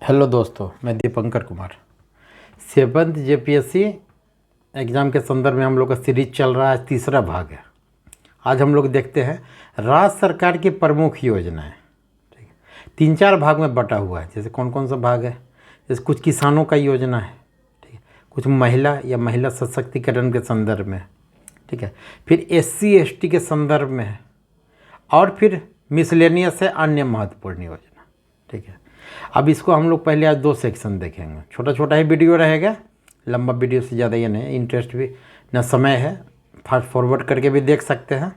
Hello दोस्तों, मैं Dipankar Kumar. 7th JPSC exam के संदर्भ में हम लोग का सीरीज चल रहा है, तीसरा भाग है। आज हम लोग देखते हैं राज्य सरकार की प्रमुख योजनाएं। ठीक है, 3-4 भाग में बटा हुआ है। जैसे कौन कौन सा भाग है, जैसे कुछ किसानों का योजना है, ठीक है, कुछ महिला या महिला सशक्तिकरण के संदर्भ में, ठीक है, फिर SC ST के संदर्भ में है, और फिर मिसलेनियस है अन्य महत्वपूर्ण योजना। ठीक है, अब इसको हम लोग पहले आज 2 सेक्शन देखेंगे। छोटा छोटा ही वीडियो रहेगा, लंबा वीडियो से ज़्यादा ये नहीं, इंटरेस्ट भी ना समय है, फास्ट फॉरवर्ड करके भी देख सकते हैं।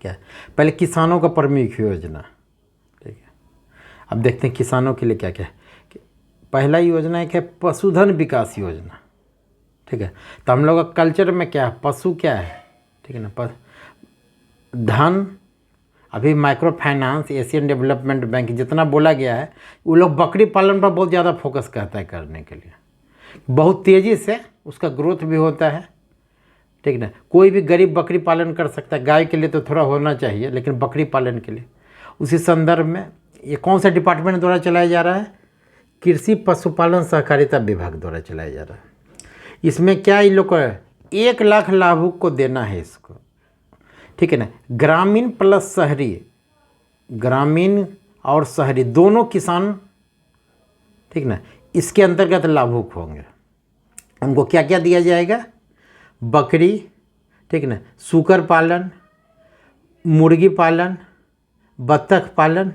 क्या है, पहले किसानों का प्रमुख योजना। ठीक है, अब देखते हैं किसानों के लिए क्या क्या है। पहला योजना है कि पशुधन विकास योजना। ठीक है, तो हम लोग का कल्चर में क्या है, पशु क्या है, ठीक है ना, धन। अभी micro finance, Asian development bank जितना बोला गया है, वो लोग बकरी पालन पर बहुत ज़्यादा फोकस करता है करने के लिए। बहुत तेज़ी से उसका ग्रोथ भी होता है। ठीक ना, कोई भी गरीब बकरी पालन कर सकता है। गाय के लिए तो थोड़ा होना चाहिए, लेकिन बकरी पालन के लिए उसी संदर्भ में ये कौन सा डिपार्टमेंट द्वारा चलाया जा रहा है, कृषि पशुपालन सहकारिता विभाग द्वारा चलाया जा रहा है। इसमें क्या इन लोग को 1 लाख लाभुक को देना है इसको। ठीक है ना, ग्रामीण प्लस शहरी, ग्रामीण और शहरी दोनों किसान, ठीक ना, इसके अंतर्गत लाभुक होंगे। उनको क्या क्या दिया जाएगा, बकरी, ठीक ना, सूकर पालन, मुर्गी पालन, बत्तख पालन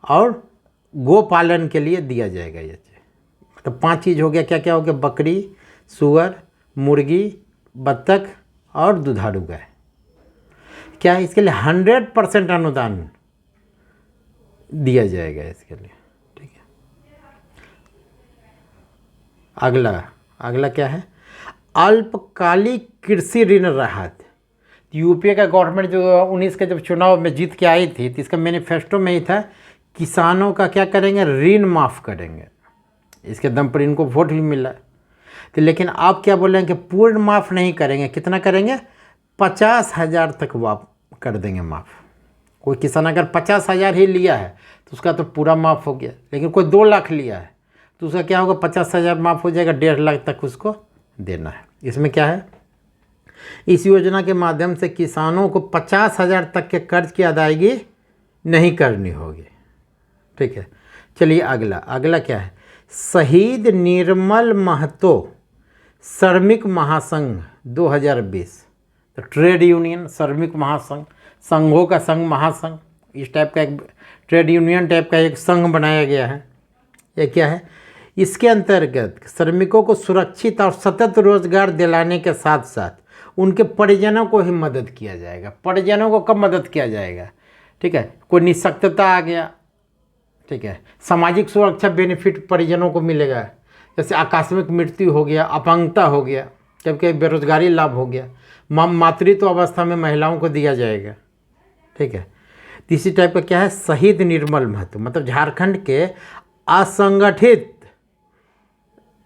और गो पालन के लिए दिया जाएगा। ये मतलब 5 चीज़ हो गया। क्या क्या हो गया, बकरी, सूअर, मुर्गी, बत्तख और दुधारू गाय। क्या है, इसके लिए 100% अनुदान दिया जाएगा इसके लिए। ठीक है, अगला क्या है, अल्पकालिक कृषि ऋण राहत। यूपीए का गवर्नमेंट जो 19 के जब चुनाव में जीत के आई थी, तो इसका मैनिफेस्टो में ही था किसानों का क्या करेंगे, ऋण माफ़ करेंगे। इसके दम पर इनको वोट भी मिला। तो लेकिन आप क्या बोल रहे हैं कि पूर्ण माफ़ नहीं करेंगे। कितना करेंगे, 50,000 तक वाप कर देंगे माफ़। कोई किसान अगर 50,000 ही लिया है तो उसका तो पूरा माफ़ हो गया। लेकिन कोई 2 लाख लिया है तो उसका क्या होगा, 50,000 माफ़ हो जाएगा, 1.5 लाख तक उसको देना है। इसमें क्या है, इस योजना के माध्यम से किसानों को 50,000 तक के कर्ज की अदायगी नहीं करनी होगी। ठीक है, चलिए अगला क्या है, शहीद निर्मल महतो श्रमिक महासंघ 2020। तो ट्रेड यूनियन, श्रमिक महासंघ, संघों का संघ, महासंघ, इस टाइप का एक ट्रेड यूनियन टाइप का एक संघ बनाया गया है। यह क्या है, इसके अंतर्गत श्रमिकों को सुरक्षित और सतत रोजगार दिलाने के साथ साथ उनके परिजनों को ही मदद किया जाएगा। परिजनों को कब मदद किया जाएगा, ठीक है, कोई निःशक्तता आ गया, ठीक है, सामाजिक सुरक्षा बेनिफिट परिजनों को मिलेगा। जैसे आकस्मिक मृत्यु हो गया, अपंगता हो गया, जबकि बेरोजगारी लाभ हो गया, मातृत्व अवस्था में महिलाओं को दिया जाएगा। ठीक है, तीसरी टाइप का क्या है, शहीद निर्मल महतो, मतलब झारखंड के असंगठित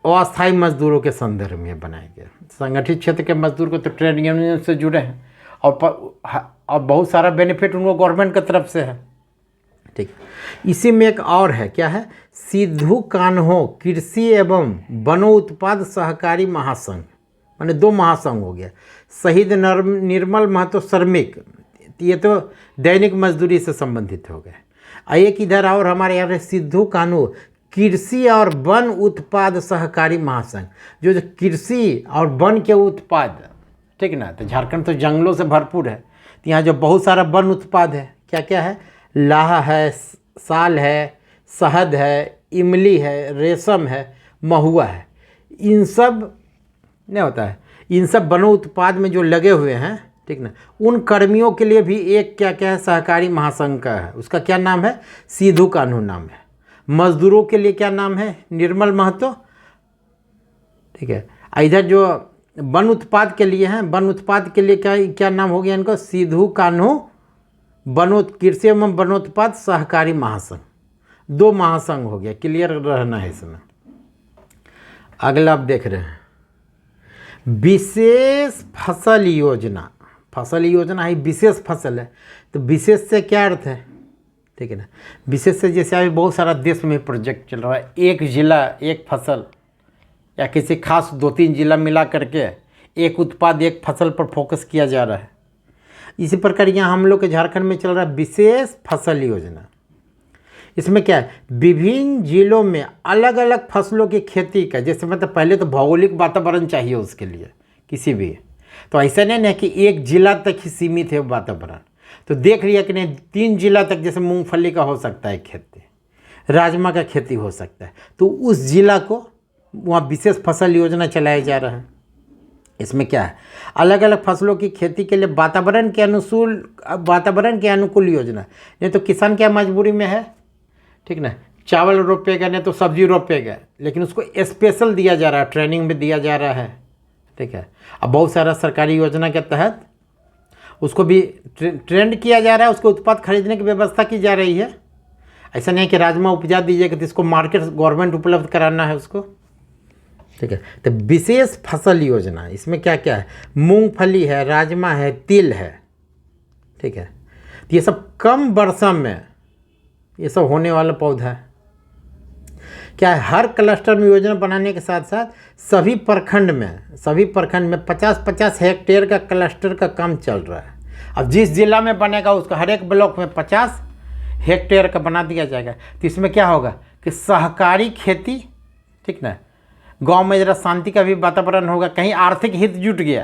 अस्थायी मजदूरों के संदर्भ में बनाया गया। संगठित क्षेत्र के मजदूर को तो ट्रेड यूनियन से जुड़े हैं और बहुत सारा बेनिफिट उनको गवर्नमेंट की तरफ से है। ठीक, इसी में एक और है, क्या है, सिद्धू कान्हो कृषि एवं वनो उत्पाद सहकारी महासंघ, माने 2 महासंघ हो गया। शहीद निर्मल महतो श्रमिक, ये तो दैनिक मजदूरी से संबंधित हो गए। एक इधर और हमारे यहाँ सिद्धू कान्हो कृषि और वन उत्पाद सहकारी महासंघ, जो कृषि और वन के उत्पाद, ठीक ना, तो झारखंड तो जंगलों से भरपूर है, तो यहाँ जो बहुत सारा वन उत्पाद है, क्या क्या है, लाह है, साल है, शहद है, इमली है, रेशम है, महुआ है, इन सब नहीं होता है, इन सब वनो उत्पाद में जो लगे हुए हैं, ठीक ना, उन कर्मियों के लिए भी एक क्या क्या है, सहकारी महासंघ का है। उसका क्या नाम है, सिद्धू कान्हू नाम है। मजदूरों के लिए क्या नाम है, निर्मल महतो। ठीक है, इधर जो वन उत्पाद के लिए हैं, वन उत्पाद के लिए क्या क्या नाम हो गया इनको, सिद्धू कान्हू कृषि एवं वनोत्पाद सहकारी महासंघ। 2 महासंघ हो गया, क्लियर रहना है इसमें। अगला आप देख रहे हैं, विशेष फसल योजना। फसल योजना है, विशेष फसल है, तो विशेष से क्या अर्थ है, ठीक है ना। विशेष से जैसे अभी बहुत सारा देश में प्रोजेक्ट चल रहा है, एक ज़िला एक फसल, या किसी खास 2-3 ज़िला मिला करके एक उत्पाद एक फसल पर फोकस किया जा रहा है। इसी प्रकार यहाँ हम लोग के झारखंड में चल रहा है विशेष फसल योजना। इसमें क्या है, विभिन्न जिलों में अलग अलग फसलों की खेती का, जैसे मतलब पहले तो भौगोलिक वातावरण चाहिए उसके लिए किसी भी, तो ऐसा नहीं ना कि एक जिला तक ही सीमित है वातावरण। तो देख लिया कि नहीं 3 जिला तक, जैसे मूंगफली का हो सकता है खेती, राजमा का खेती हो सकता है, तो उस जिला को वहाँ विशेष फसल योजना चलाया जा रहा है। इसमें क्या है, अलग अलग फसलों की खेती के लिए वातावरण के अनुकूल योजना। नहीं तो किसान क्या मजबूरी में है, ठीक ना, चावल रोपेगा नहीं तो सब्जी रोपेगा, लेकिन उसको स्पेशल दिया जा रहा है, ट्रेनिंग में दिया जा रहा है, ठीक है। अब बहुत सारा सरकारी योजना के तहत उसको भी ट्रेंड किया जा रहा है, उसको उत्पाद खरीदने की व्यवस्था की जा रही है। ऐसा नहीं कि राजमा उपजा दीजिएगा तो इसको मार्केट गवर्नमेंट उपलब्ध कराना है उसको, ठीक है। तो विशेष फसल योजना, इसमें क्या क्या है, मूंगफली है, राजमा है, तिल है, ठीक है। तो ये सब कम वर्षा में ये सब होने वाला पौधा है। क्या है, हर क्लस्टर में योजना बनाने के साथ साथ सभी प्रखंड में 50-50 हेक्टेयर का क्लस्टर का काम चल रहा है। अब जिस जिला में बनेगा उसका हर एक ब्लॉक में 50 हेक्टेयर का बना दिया जाएगा। तो इसमें क्या होगा कि सहकारी खेती, ठीक ना, गांव में ज़रा शांति का भी वातावरण होगा, कहीं आर्थिक हित जुट गया,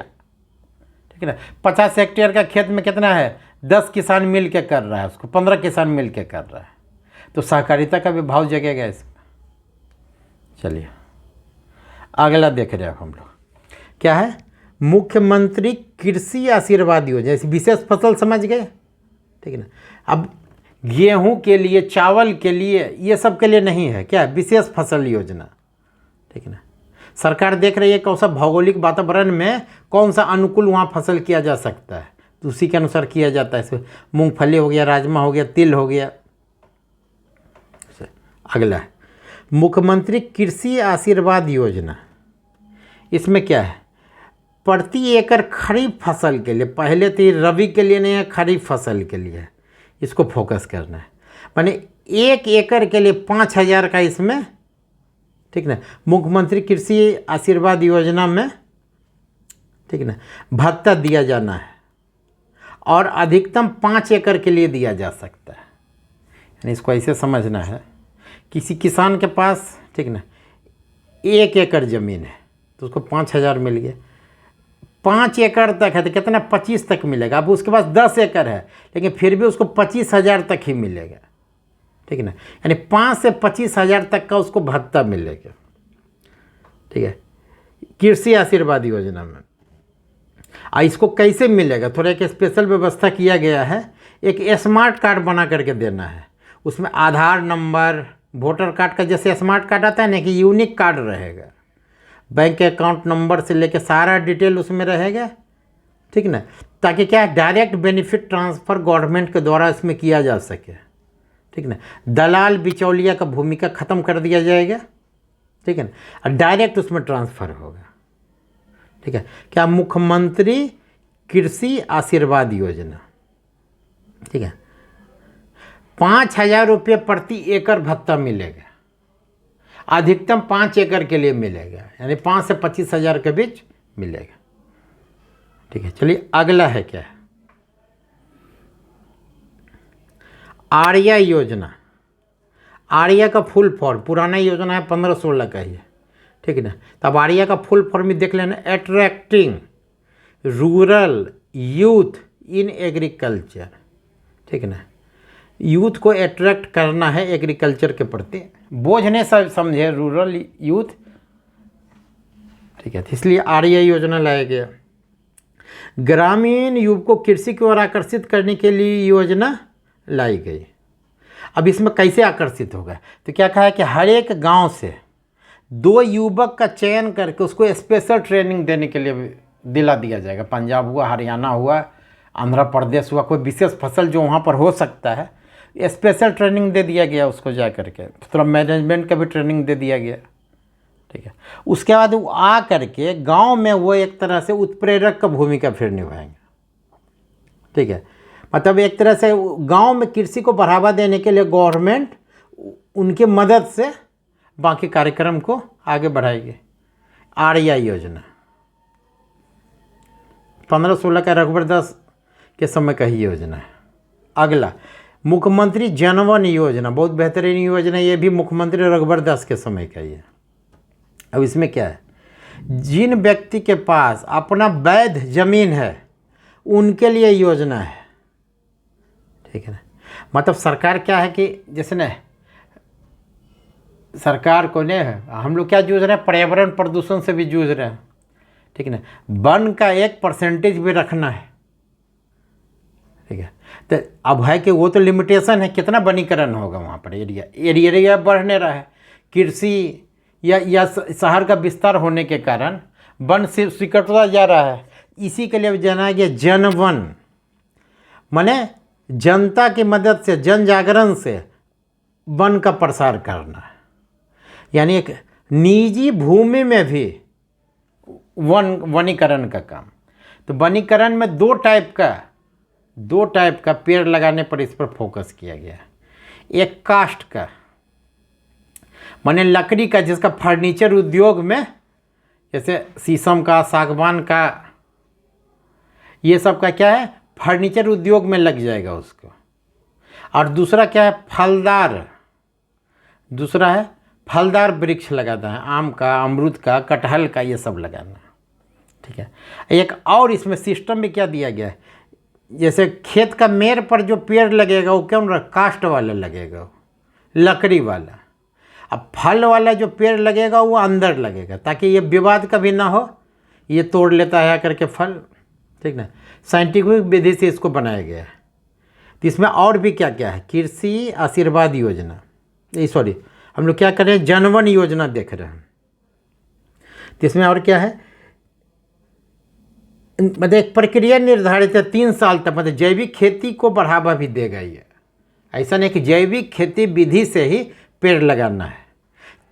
ठीक है ना। 50 हेक्टेयर का खेत में कितना है, 10 किसान मिल के कर रहा है, उसको 15 किसान मिल के कर रहा है, तो सहकारिता का भी भाव जगेगा इसमें। चलिए अगला देख रहे हैं हम लोग, क्या है, मुख्यमंत्री कृषि आशीर्वाद योजना। जैसे विशेष फसल समझ गए, ठीक है ना। अब गेहूं के लिए, चावल के लिए, ये सब के लिए नहीं है, क्या है, विशेष फसल योजना, ठीक है ना। सरकार देख रही है कौन सा भौगोलिक वातावरण में कौन सा अनुकूल वहाँ फसल किया जा सकता है, तो उसी के अनुसार किया जाता है। इसमें मूंगफली हो गया, राजमा हो गया, तिल हो गया। अगला है मुख्यमंत्री कृषि आशीर्वाद योजना। इसमें क्या है, प्रति एकड़ खरीफ फसल के लिए, पहले तो रबी के लिए नहीं है, खरीफ फसल के लिए इसको फोकस करना है। माने 1 एकड़ के लिए 5,000 का इसमें, ठीक ना, मुख्यमंत्री कृषि आशीर्वाद योजना में, ठीक ना, भत्ता दिया जाना है, और अधिकतम 5 एकड़ के लिए दिया जा सकता है। यानी इसको ऐसे समझना है, किसी किसान के पास, ठीक ना, 1 एकड़ ज़मीन है तो उसको 5,000 मिल गया। 5 एकड़ तक है तो कितना, 25 तक मिलेगा। अब उसके पास 10 एकड़ है लेकिन फिर भी उसको 25,000 तक ही मिलेगा, ठीक है ना। यानी 5 से 25,000 तक का उसको भत्ता मिलेगा, ठीक है, कृषि आशीर्वाद योजना में। इसको कैसे मिलेगा, थोड़ा एक स्पेशल व्यवस्था किया गया है। एक स्मार्ट कार्ड बना करके देना है, उसमें आधार नंबर, वोटर कार्ड का जैसे स्मार्ट कार्ड आता है ना, कि यूनिक कार्ड रहेगा, बैंक अकाउंट नंबर से लेकर सारा डिटेल उसमें रहेगा, ठीक ना, ताकि क्या है, डायरेक्ट बेनिफिट ट्रांसफ़र गवर्नमेंट के द्वारा इसमें किया जा सके, ठीक ना। दलाल बिचौलिया का भूमिका ख़त्म कर दिया जाएगा, ठीक है ना, और डायरेक्ट उसमें ट्रांसफ़र होगा, ठीक है। क्या, मुख्यमंत्री कृषि आशीर्वाद योजना, ठीक है। 5,000 रुपये प्रति एकड़ भत्ता मिलेगा, अधिकतम 5 एकड़ के लिए मिलेगा, यानी 5 से 25,000 के बीच मिलेगा, ठीक है। चलिए अगला है क्या है, आर्या योजना। आर्या का फुल फॉर्म, पुराना योजना है 15-16 का ही है, ठीक है ना। तब आर्या का फुल फॉर्म भी देख लेना, attracting rural youth in agriculture, ठीक है ना। यूथ को अट्रैक्ट करना है एग्रीकल्चर के प्रति, बोझ नहीं समझे रूरल यूथ, ठीक है, इसलिए आर्या योजना लाया गया। ग्रामीण युवक को कृषि की ओर आकर्षित करने के लिए योजना लाई गई। अब इसमें कैसे आकर्षित होगा, तो क्या कहा है कि हर एक गांव से 2 युवक का चयन करके उसको स्पेशल ट्रेनिंग देने के लिए दिला दिया जाएगा। पंजाब हुआ, हरियाणा हुआ, आंध्र प्रदेश हुआ, कोई विशेष फसल जो वहाँ पर हो सकता है, स्पेशल ट्रेनिंग दे दिया गया उसको, जा करके थोड़ा मैनेजमेंट का भी ट्रेनिंग दे दिया गया, ठीक है। उसके बाद वो आ करके गांव में वो एक तरह से उत्प्रेरक का भूमिका फिर निभाएंगे, ठीक है। मतलब एक तरह से गांव में कृषि को बढ़ावा देने के लिए गवर्नमेंट उनके मदद से बाकी कार्यक्रम को आगे बढ़ाएगी। आरआई योजना 15-16 का रघुवर दास के समय का ही योजना है। अगला मुख्यमंत्री जनवन योजना, बहुत बेहतरीन योजना, ये भी मुख्यमंत्री रघुवर दास के समय का ही है। अब इसमें क्या है, जिन व्यक्ति के पास अपना वैध जमीन है उनके लिए योजना है, ठीक है ना। मतलब सरकार क्या है कि जैसे ना सरकार को ने हम लोग क्या जूझ रहे हैं, पर्यावरण प्रदूषण से भी जूझ रहे हैं, ठीक है ना। वन का 1% भी रखना है, ठीक है। तो अब है कि वो तो लिमिटेशन है, कितना वनीकरण होगा वहाँ पर, एरिया बढ़ने रहा है, कृषि या शहर का विस्तार होने के कारण वन से सिकुड़ता जा रहा है। इसी के लिए जाना गया जनवन, माने जनता की मदद से, जन जागरण से वन का प्रसार करना है। यानी एक निजी भूमि में भी वनीकरण का काम। तो वनीकरण में दो टाइप का पेड़ लगाने पर इस पर फोकस किया गया है। एक काष्ठ का, माने लकड़ी का, जिसका फर्नीचर उद्योग में जैसे शीशम का, सागवान का, ये सब का क्या है, फर्नीचर उद्योग में लग जाएगा उसको। और दूसरा क्या है, फलदार वृक्ष लगाना है, आम का, अमरूद का, कटहल का, ये सब लगाना है, ठीक है। एक और इसमें सिस्टम में क्या दिया गया है, जैसे खेत का मेड़ पर जो पेड़ लगेगा वो क्यों काष्ठ वाला लगेगा, लकड़ी वाला। अब फल वाला जो पेड़ लगेगा वो अंदर लगेगा, ताकि ये विवाद कभी ना हो, ये तोड़ लेता है करके फल, ठीक ना। साइंटिफिक विधि से इसको बनाया गया है। तो इसमें और भी क्या क्या है, कृषि आशीर्वाद योजना, सॉरी हम लोग क्या कर रहे हैं, जनवन योजना देख रहे हैं। तो इसमें और क्या है, मतलब एक प्रक्रिया निर्धारित है 3 साल तक, मतलब जैविक खेती को बढ़ावा भी देगा ये। ऐसा नहीं कि जैविक खेती विधि से ही पेड़ लगाना है,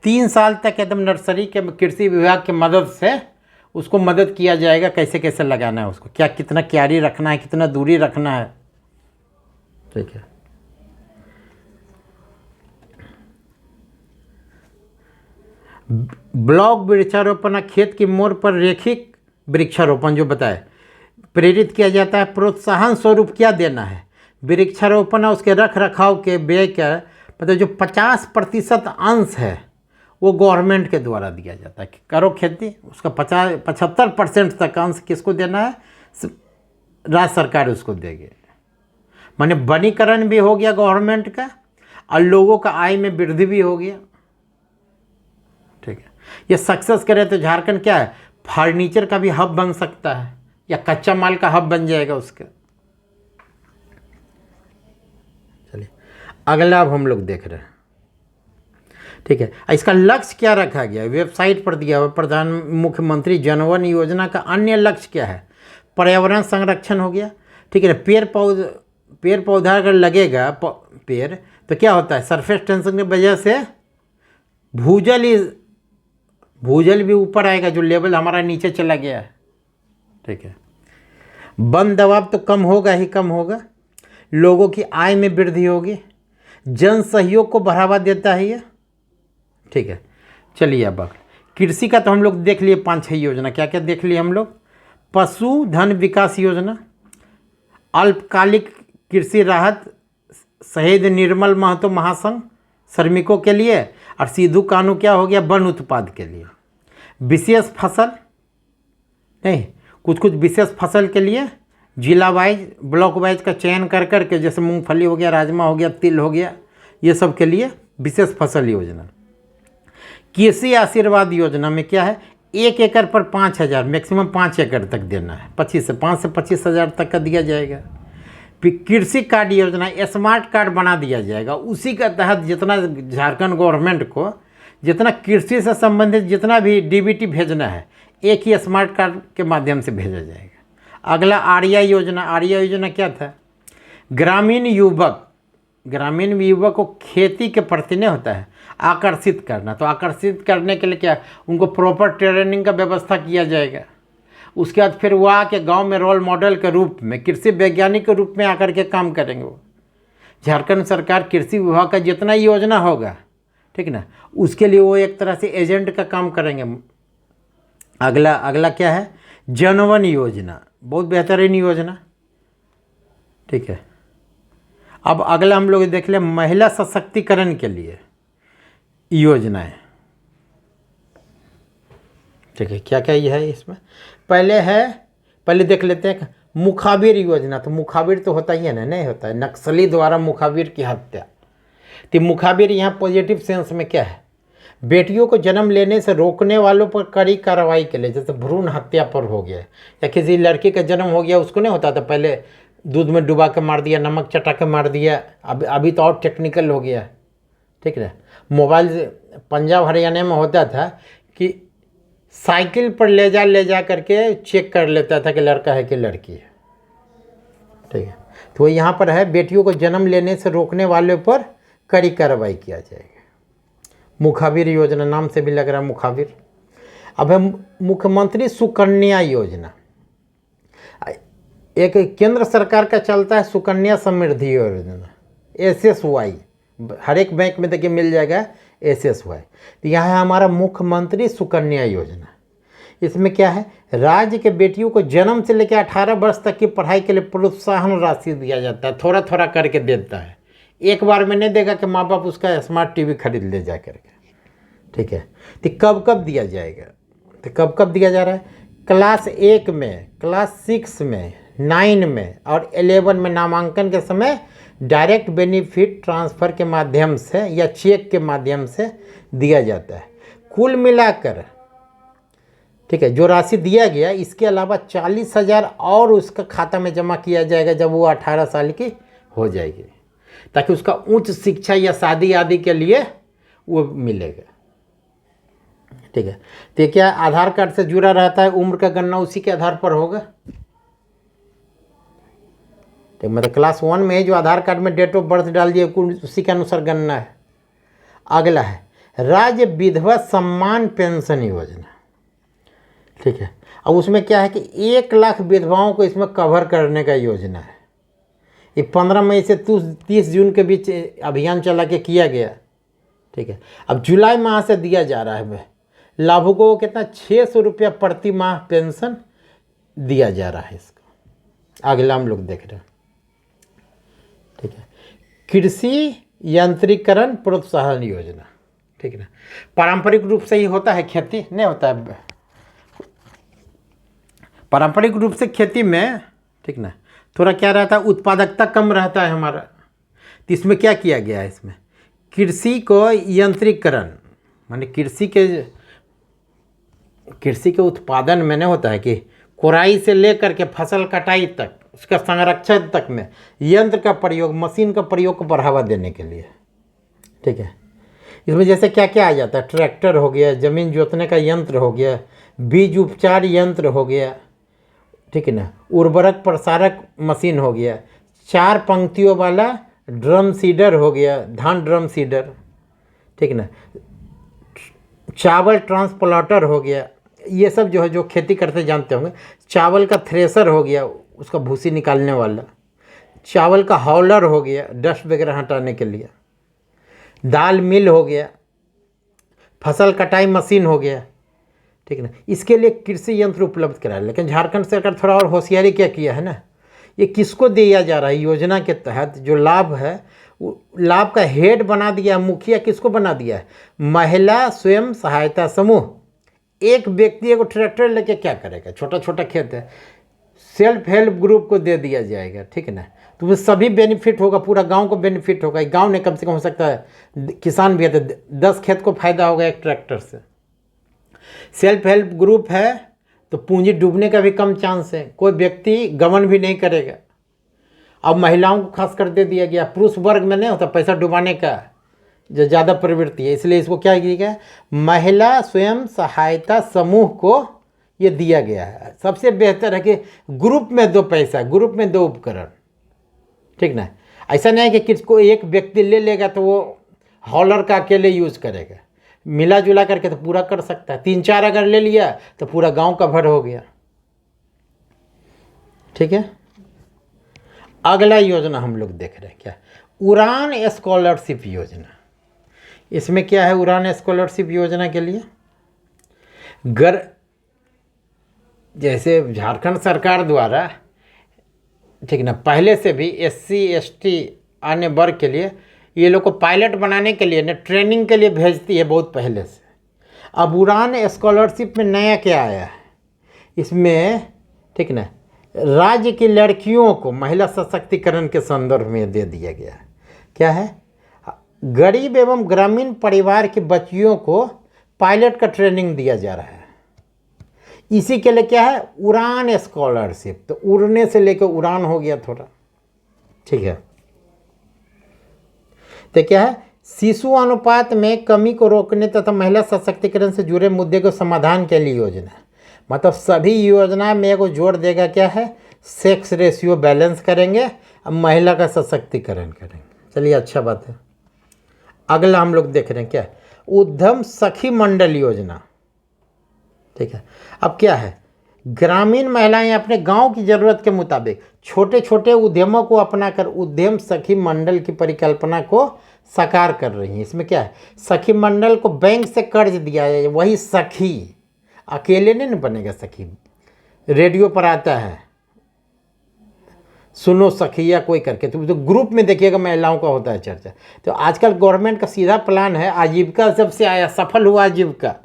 3 साल तक एकदम नर्सरी के कृषि विभाग की मदद से उसको मदद किया जाएगा, कैसे कैसे लगाना है उसको, क्या कितना क्यारी रखना है, कितना दूरी रखना है, ठीक है। ब्लॉक वृक्षारोपण, खेत की मोड़ पर रेखिक वृक्षारोपण जो बताए प्रेरित किया जाता है। प्रोत्साहन स्वरूप क्या देना है, वृक्षारोपण और उसके रख रखाव के व्यय का मतलब जो 50% अंश है वो गवर्नमेंट के द्वारा दिया जाता है कि करो खेती, उसका 75% तक अंश किसको देना है, राज्य सरकार उसको देगी। माने वनीकरण भी हो गया गवर्नमेंट का और लोगों का आय में वृद्धि भी हो गया, ठीक है। ये सक्सेस करे तो झारखंड क्या है, फर्नीचर का भी हब बन सकता है, या कच्चा माल का हब बन जाएगा उसका। चलिए अगला अब हम लोग देख रहे हैं, ठीक है। इसका लक्ष्य क्या रखा गया है, वेबसाइट पर दिया हुआ, प्रधान मुख्यमंत्री जनवन योजना का अन्य लक्ष्य क्या है, पर्यावरण संरक्षण हो गया, ठीक है ना। पेड़ पौधा अगर लगेगा पेड़ तो क्या होता है, सरफेस टेंशन की वजह से भूजल भी ऊपर आएगा, जो लेवल हमारा नीचे चला गया है, ठीक है। वन दबाव तो कम होगा ही कम होगा, लोगों की आय में वृद्धि होगी, जन सहयोग को बढ़ावा देता है ये, ठीक है। चलिए अब कृषि का तो हम लोग देख लिए 5-6 योजना, क्या क्या देख लिए हम लोग, पशुधन विकास योजना, अल्पकालिक कृषि राहत शहीद निर्मल महतो महासंघ श्रमिकों के लिए, और सिद्धू कानू क्या हो गया, वन उत्पाद के लिए। विशेष फसल नहीं, कुछ विशेष फसल के लिए जिला वाइज, ब्लॉक वाइज का चयन कर करके, जैसे मूंगफली हो गया, राजमा हो गया, तिल हो गया, ये सब के लिए विशेष फसल योजना। कृषि आशीर्वाद योजना में क्या है, 1 एकड़ पर 5,000, मैक्सिमम 5 एकड़ तक देना है, 5 से 25,000 तक का दिया जाएगा। फिर कृषि कार्ड योजना, स्मार्ट कार्ड बना दिया जाएगा, उसी के तहत जितना झारखंड गवर्नमेंट को जितना कृषि से संबंधित जितना भी डीबीटी भेजना है, एक ही स्मार्ट कार्ड के माध्यम से भेजा जाएगा। अगला आरआई योजना क्या था, ग्रामीण युवक को खेती के प्रति नहीं होता है आकर्षित करना, तो आकर्षित करने के लिए क्या, उनको प्रॉपर ट्रेनिंग का व्यवस्था किया जाएगा, उसके बाद फिर वो आके गांव में रोल मॉडल के रूप में, कृषि वैज्ञानिक के रूप में आकर के काम करेंगे। वो झारखंड सरकार कृषि विभाग का जितना योजना होगा, ठीक ना, उसके लिए वो एक तरह से एजेंट का काम करेंगे। अगला क्या है, जनवन योजना, बहुत बेहतरीन योजना, ठीक है। अब अगला हम लोग देख ले महिला सशक्तिकरण के लिए योजनाएं, ठीक है। क्या क्या ये है इसमें, पहले देख लेते हैं मुखाबिर योजना। तो मुखाबिर तो होता ही है ना, नहीं होता है, नक्सली द्वारा मुखाबिर की हत्या। तो मुखाबिर यहाँ पॉजिटिव सेंस में क्या है, बेटियों को जन्म लेने से रोकने वालों पर कड़ी कार्रवाई के लिए, जैसे भ्रूण हत्या पर हो गया या किसी लड़की का जन्म हो गया, उसको नहीं होता था पहले दूध में डुबा के मार दिया, नमक चटा के मार दिया, अभी तो और टेक्निकल हो गया, ठीक है। मोबाइल से पंजाब हरियाणा में होता था कि साइकिल पर ले जा करके चेक कर लेता था कि लड़का है कि लड़की है, ठीक है। तो यहाँ पर है बेटियों को जन्म लेने से रोकने वाले पर कड़ी कार्रवाई किया जाएगा। मुखाबिर योजना, नाम से भी लग रहा है मुखाबिर। अब है मुख्यमंत्री सुकन्या योजना, एक केंद्र सरकार का चलता है सुकन्या समृद्धि योजना, SSY, हर एक बैंक में देखिए मिल जाएगा SSY। तो यहाँ है हमारा मुख्यमंत्री सुकन्या योजना। इसमें क्या है, राज्य के बेटियों को जन्म से लेकर 18 वर्ष तक की पढ़ाई के लिए प्रोत्साहन राशि दिया जाता है, थोड़ा थोड़ा करके देता है, एक बार में नहीं देगा कि माँ बाप उसका स्मार्ट टीवी खरीद ले जा करके, ठीक है। तो कब दिया जाएगा, तो कब दिया जा रहा है, क्लास 1 में, क्लास 6 में, 9 में और 11 में नामांकन के समय डायरेक्ट बेनिफिट ट्रांसफ़र के माध्यम से या चेक के माध्यम से दिया जाता है। कुल मिलाकर, ठीक है, जो राशि दिया गया, इसके अलावा 40,000 और उसका खाता में जमा किया जाएगा जब वो 18 साल की हो जाएगी, ताकि उसका उच्च शिक्षा या शादी आदि के लिए वो मिलेगा, ठीक है। तो क्या आधार कार्ड से जुड़ा रहता है, उम्र का गणना उसी के आधार पर होगा, तो मतलब क्लास 1 में जो आधार कार्ड में डेट ऑफ बर्थ डाल दिए उसी के अनुसार गणना है। अगला है राज्य विधवा सम्मान पेंशन योजना, ठीक है। अब उसमें क्या है कि 1 लाख विधवाओं को इसमें कवर करने का योजना है। ये 15 मई से 30 जून के बीच अभियान चला के किया गया, ठीक है। अब जुलाई माह से दिया जा रहा है लाभुकों को कितना, 600 रुपया प्रति माह पेंशन दिया जा रहा है इसका। अगला हम लोग देख रहे हैं, ठीक है, कृषि यांत्रिकरण प्रोत्साहन योजना, ठीक है ना। पारंपरिक रूप से ही होता है खेती, नहीं होता है पारंपरिक रूप से खेती में, ठीक ना, थोड़ा क्या रहता है, उत्पादकता कम रहता है हमारा। तो इसमें क्या किया गया है, इसमें कृषि को यंत्रीकरण, माने कृषि के उत्पादन में नहीं होता है कि कोराई से लेकर के फसल कटाई तक, उसका संरक्षण तक में यंत्र का प्रयोग, मशीन का प्रयोग को बढ़ावा देने के लिए, ठीक है। इसमें जैसे क्या क्या आ जाता है, ट्रैक्टर हो गया, ज़मीन जोतने का यंत्र हो गया, बीज उपचार यंत्र हो गया, ठीक है ना, उर्वरक प्रसारक मशीन हो गया, 4 पंक्तियों वाला ड्रम सीडर हो गया, धान ड्रम सीडर, ठीक है ना, चावल ट्रांसप्लांटर हो गया। ये सब जो है, जो खेती करते जानते होंगे। चावल का थ्रेसर हो गया, उसका भूसी निकालने वाला। चावल का हॉलर हो गया, डस्ट वगैरह हटाने के लिए। दाल मिल हो गया, फसल कटाई मशीन हो गया, ठीक है ना। इसके लिए कृषि यंत्र उपलब्ध कराया। लेकिन झारखंड सरकार थोड़ा और होशियारी क्या किया है ना, ये किसको दिया जा रहा है योजना के तहत, जो लाभ है, लाभ का हेड बना दिया, मुखिया किसको बना दिया है, महिला स्वयं सहायता समूह। एक व्यक्ति एगो ट्रैक्टर लेके क्या करेगा, छोटा छोटा खेत है, सेल्फ हेल्प ग्रुप को दे दिया जाएगा, ठीक है ना। तो उसमें सभी बेनिफिट होगा, पूरा गांव को बेनिफिट होगा। एक गांव ने कम से कम हो सकता है किसान भी है तो 10 खेत को फायदा होगा एक ट्रैक्टर से। सेल्फ हेल्प ग्रुप है तो पूंजी डूबने का भी कम चांस है, कोई व्यक्ति गमन भी नहीं करेगा। अब महिलाओं को खास कर दे दिया गया, पुरुष वर्ग में नहीं होता पैसा डुबाने का जो ज़्यादा प्रवृत्ति है, इसलिए इसको क्या किया गया, महिला स्वयं सहायता समूह को ये दिया गया है। सबसे बेहतर है कि ग्रुप में दो पैसा, ग्रुप में दो उपकरण, ठीक ना। ऐसा नहीं है कि किसको एक व्यक्ति ले लेगा तो वो हॉलर का अकेले यूज़ करेगा, मिला जुला करके तो पूरा कर सकता है। 3-4 अगर ले लिया तो पूरा गांव कवर हो गया, ठीक है। अगला योजना हम लोग देख रहे हैं क्या, उड़ान स्कॉलरशिप योजना। इसमें क्या है उड़ान स्कॉलरशिप योजना के लिए, जैसे झारखंड सरकार द्वारा, ठीक ना, पहले से भी SC ST अन्य वर्ग के लिए ये लोग को पायलट बनाने के लिए ना ट्रेनिंग के लिए भेजती है बहुत पहले से। अब उड़ान स्कॉलरशिप में नया क्या आया है इसमें, ठीक ना, राज्य की लड़कियों को महिला सशक्तिकरण के संदर्भ में दे दिया गया है। क्या है, गरीब एवं ग्रामीण परिवार की बच्चियों को पायलट का ट्रेनिंग दिया जा रहा है। इसी के लिए क्या है उड़ान स्कॉलरशिप, तो उड़ने से लेकर उड़ान हो गया थोड़ा, ठीक है। तो क्या है, शिशु अनुपात में कमी को रोकने तथा महिला सशक्तिकरण से जुड़े मुद्दे को समाधान के लिए योजना, मतलब सभी योजना में एगो जोड़ देगा क्या है, सेक्स रेशियो बैलेंस करेंगे, अब महिला का सशक्तिकरण करेंगे। चलिए अच्छा बात है। अगला हम लोग देख रहे हैं क्या, उद्यम सखी मंडल योजना, ठीक है। अब क्या है, ग्रामीण महिलाएं अपने गांव की ज़रूरत के मुताबिक छोटे छोटे उद्यमों को अपनाकर उद्यम सखी मंडल की परिकल्पना को साकार कर रही हैं। इसमें क्या है, सखी मंडल को बैंक से कर्ज दिया जाए, वही सखी, अकेले नहीं न बनेगा सखी। रेडियो पर आता है सुनो सखी या कोई करके, तो ग्रुप में देखिएगा महिलाओं का होता है चर्चा। तो आजकल गवर्नमेंट का सीधा प्लान है, आजीविका जब से आया, सफल हुआ आजीविका,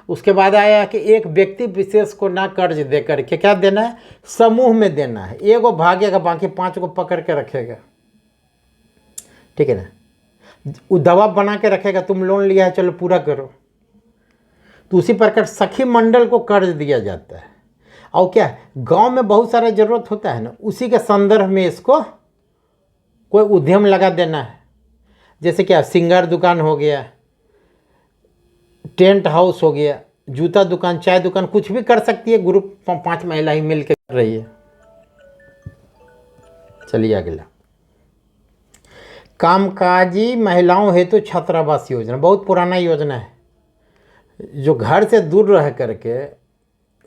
उसके बाद आया कि एक व्यक्ति विशेष को ना कर्ज दे करके क्या देना है, समूह में देना है। एगो भागेगा, बाकी 5 को पकड़ के रखेगा, ठीक है ना। वो दबाव बना के रखेगा, तुम लोन लिया है चलो पूरा करो। तो उसी प्रकार सखी मंडल को कर्ज दिया जाता है। और क्या है, गांव में बहुत सारा ज़रूरत होता है ना, उसी के संदर्भ में इसको कोई उद्यम लगा देना है। जैसे क्या, सिंगार दुकान हो गया, टेंट हाउस हो गया, जूता दुकान, चाय दुकान, कुछ भी कर सकती है। ग्रुप 5 महिला ही मिल के कर रही है। चलिए अगला, कामकाजी महिलाओं हेतु छात्रावास योजना, बहुत पुराना योजना है। जो घर से दूर रह करके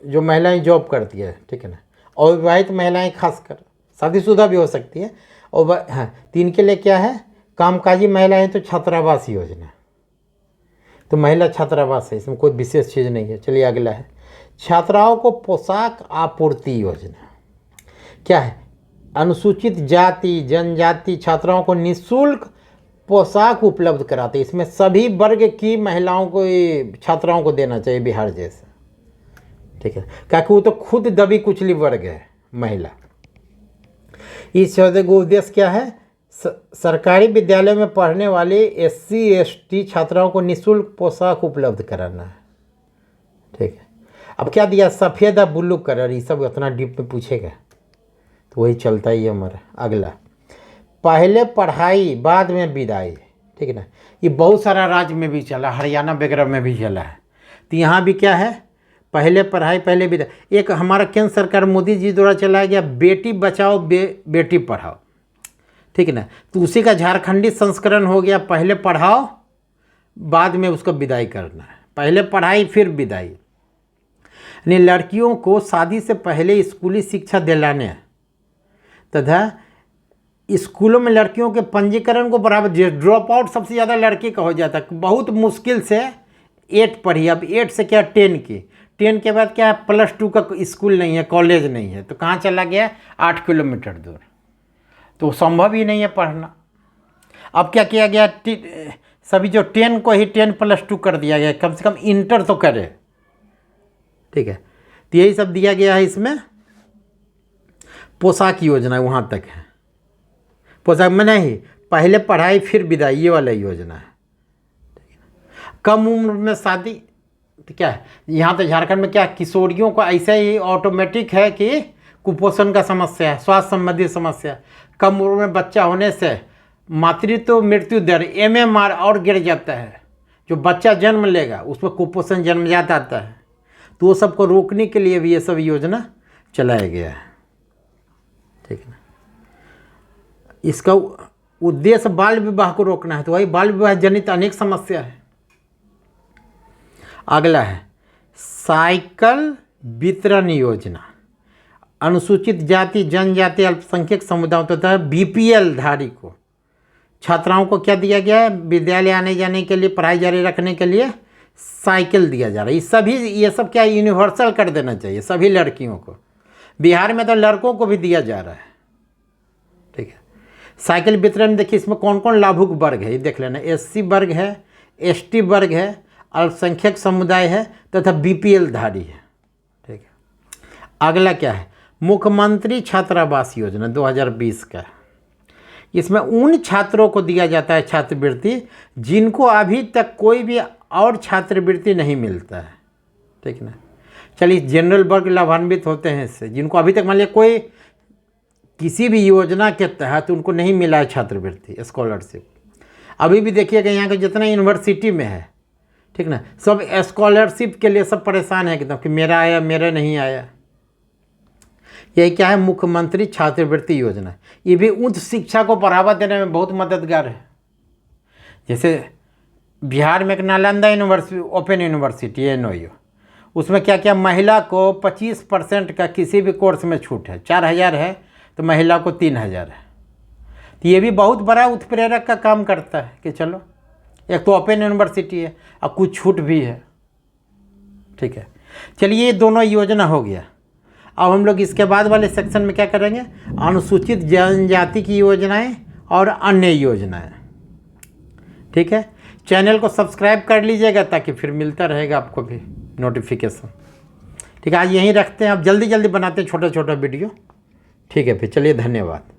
जो महिलाएं जॉब करती है, ठीक है ना, और विवाहित महिलाएं खासकर, शादीशुदा भी हो सकती है, और हाँ, तीन के लिए क्या है, कामकाजी महिलाएं तो छात्रावास योजना, तो महिला छात्रावास है, इसमें कोई विशेष चीज़ नहीं है। चलिए अगला है, छात्राओं को पोशाक आपूर्ति योजना। क्या है, अनुसूचित जाति जनजाति छात्राओं को निःशुल्क पोशाक उपलब्ध कराते, इसमें सभी वर्ग की महिलाओं को, छात्राओं को देना चाहिए बिहार जैसा, ठीक है, क्योंकि वो तो खुद दबी कुचली वर्ग है महिला। इस योजना का उद्देश्य क्या है, सरकारी विद्यालय में पढ़ने वाले SC ST छात्राओं को निःशुल्क पोशाक उपलब्ध कराना है, ठीक है। अब क्या दिया, सफ़ेद और ब्लू कलर, ये सब उतना डीप में पूछेगा तो वही चलता ही है हमारा। अगला, पहले पढ़ाई बाद में विदाई, ठीक है ना, ये बहुत सारा राज्य में भी चला, हरियाणा वगैरह में भी चला है। तो यहाँ भी क्या है, पहले पढ़ाई पहले विदाई। एक हमारा केंद्र सरकार मोदी जी द्वारा चलाया गया बेटी बचाओ बेटी पढ़ाओ, ठीक है ना, तो उसी का झारखंडी संस्करण हो गया, पहले पढ़ाओ बाद में उसको विदाई करना है, पहले पढ़ाई फिर विदाई। यानी लड़कियों को शादी से पहले स्कूली शिक्षा दिलाने तथा स्कूलों में लड़कियों के पंजीकरण को बराबर, ड्रॉप आउट सबसे ज़्यादा लड़की का हो जाता है, बहुत मुश्किल से 8 पढ़ी, अब 8 से क्या 10 की, 10 के बाद क्या है, +2 का स्कूल नहीं है, कॉलेज नहीं है, तो कहाँ चला गया, 8 किलोमीटर दूर, तो संभव ही नहीं है पढ़ना। अब क्या किया गया, सभी जो 10 को ही 10+2 कर दिया गया, कम से कम इंटर तो करे, ठीक है। तो यही सब दिया गया है इसमें। पोशाक योजना वहाँ तक है, पोशाक में नहीं, पहले पढ़ाई फिर विदाई, ये वाला योजना है। कम उम्र में शादी, तो क्या है, यहाँ तो झारखंड में क्या, किशोरियों को ऐसा ही ऑटोमेटिक है कि कुपोषण का समस्या है, स्वास्थ्य संबंधी समस्या, कम उम्र में बच्चा होने से मातृत्व मृत्यु दर MMR और गिर जाता है। जो बच्चा जन्म लेगा उसमें कुपोषण जन्मजात आता है, तो वो सबको रोकने के लिए भी ये सब योजना चलाया गया है, ठीक है ना। इसका उद्देश्य बाल विवाह को रोकना है, तो वही बाल विवाह जनित अनेक समस्या है। अगला है साइकिल वितरण योजना। अनुसूचित जाति, जनजाति, अल्पसंख्यक समुदायों तथा बीपीएल धारी को छात्राओं को क्या दिया गया है? विद्यालय आने जाने के लिए, पढ़ाई जारी रखने के लिए साइकिल दिया जा रहा है। ये सब क्या यूनिवर्सल कर देना चाहिए सभी लड़कियों को। बिहार में तो लड़कों को भी दिया जा रहा है, ठीक है। साइकिल वितरण देखिए, इसमें कौन कौन लाभुक वर्ग है ये देख लेना। एससी वर्ग है, एसटी वर्ग है, अल्पसंख्यक समुदाय है तथा बीपीएल धारी है, ठीक है। अगला क्या है? मुख्यमंत्री छात्रावास योजना 2020 का। इसमें उन छात्रों को दिया जाता है छात्रवृत्ति जिनको अभी तक कोई भी और छात्रवृत्ति नहीं मिलता है, ठीक है ना। चलिए, जनरल वर्ग लाभान्वित होते हैं इससे, जिनको अभी तक मान लिया कोई किसी भी योजना के तहत उनको नहीं मिला है छात्रवृत्ति, स्कॉलरशिप। अभी भी देखिएगा यहाँ के जितना यूनिवर्सिटी में है, ठीक ना, सब स्कॉलरशिप के लिए सब परेशान है एकदम कि मेरा आया, मेरा नहीं आया। यही क्या है? मुख्यमंत्री छात्रवृत्ति योजना। ये भी उच्च शिक्षा को बढ़ावा देने में बहुत मददगार है। जैसे बिहार में एक नालंदा यूनिवर्सिटी, ओपन यूनिवर्सिटी है NOU, उसमें क्या क्या महिला को 25% का किसी भी कोर्स में छूट है। 4,000 है तो महिला को 3,000 है। तो ये भी बहुत बड़ा उत्प्रेरक का काम करता है कि चलो, एक तो ओपन यूनिवर्सिटी है और कुछ छूट भी है, ठीक है। चलिए, ये दोनों योजना हो गया। अब हम लोग इसके बाद वाले सेक्शन में क्या करेंगे? अनुसूचित जनजाति की योजनाएं और अन्य योजनाएं, ठीक है। चैनल को सब्सक्राइब कर लीजिएगा ताकि फिर मिलता रहेगा आपको भी नोटिफिकेशन, ठीक है। आज यहीं रखते हैं, अब जल्दी जल्दी बनाते हैं छोटा छोटा वीडियो, ठीक है। फिर चलिए, धन्यवाद।